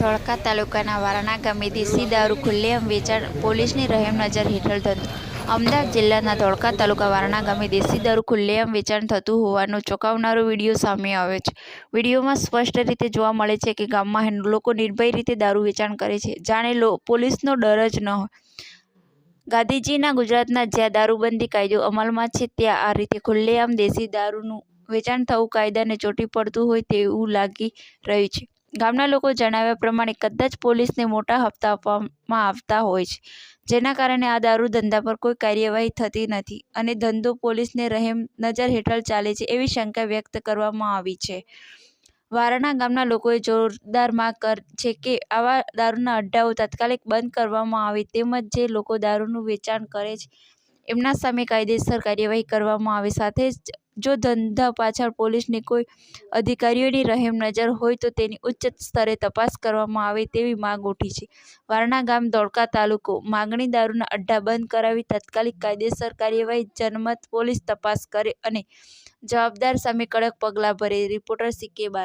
ધોળકા તાલુકાના વારણા ગામે દેશી દારૂ ખુલ્લેઆમ વેચાણ, પોલીસની રહેમ નજર હેઠળ ધંધો. અમદાવાદ જિલ્લાના ધોળકા તાલુકા વારણા ગામે દેશી દારૂ ખુલ્લેઆમ વેચાણ થતું હોવાનો ચોંકાવનારો વિડીયો સામે આવ્યો છે. વિડીયોમાં સ્પષ્ટ રીતે જોવા મળે છે કે ગામમાં લોકો નિર્ભય રીતે દારૂ વેચાણ કરે છે, જાણે પોલીસનો ડર જ ન હોય. ગાંધીજીના ગુજરાતના જ્યાં દારૂબંધી કાયદો અમલમાં છે, ત્યાં આ રીતે ખુલ્લેઆમ દેશી દારૂનું વેચાણ થવું કાયદાને ચોંટી પડતું હોય તેવું લાગી રહ્યું છે. ગામના લોકો જણાવ્યા પ્રમાણે કદાચ પોલીસને મોટા હપ્તા આપવામાં આવતા હોય છે, જેના કારણે આ દારૂ ધંધા પર કોઈ કાર્યવાહી થતી નથી અને ધંધો પોલીસને રહેમ નજર હેઠળ ચાલે છે એવી શંકા વ્યક્ત કરવામાં આવી છે. વારણા ગામના લોકોએ જોરદાર માંગ છે કે આવા દારૂના અડ્ડાઓ તાત્કાલિક બંધ કરવામાં આવે તેમજ જે લોકો દારૂનું વેચાણ કરે છે એમના સામે કાયદેસર કાર્યવાહી કરવામાં આવે. સાથે જ જો ધંધા પાછળ પોલીસની કોઈ અધિકારીઓની રહેમ નજર હોય તો તેની ઉચ્ચ સ્તરે તપાસ કરવામાં આવે તેવી માંગ ઉઠી છે. વારણા ગામ, ધોળકા તાલુકો. માગણી દારૂના અડ્ડા બંધ કરાવી તાત્કાલિક કાયદેસર કાર્યવાહી, જનમત પોલીસ તપાસ કરે અને જવાબદાર સામે કડક પગલાં ભરે. રિપોર્ટર CK બારા.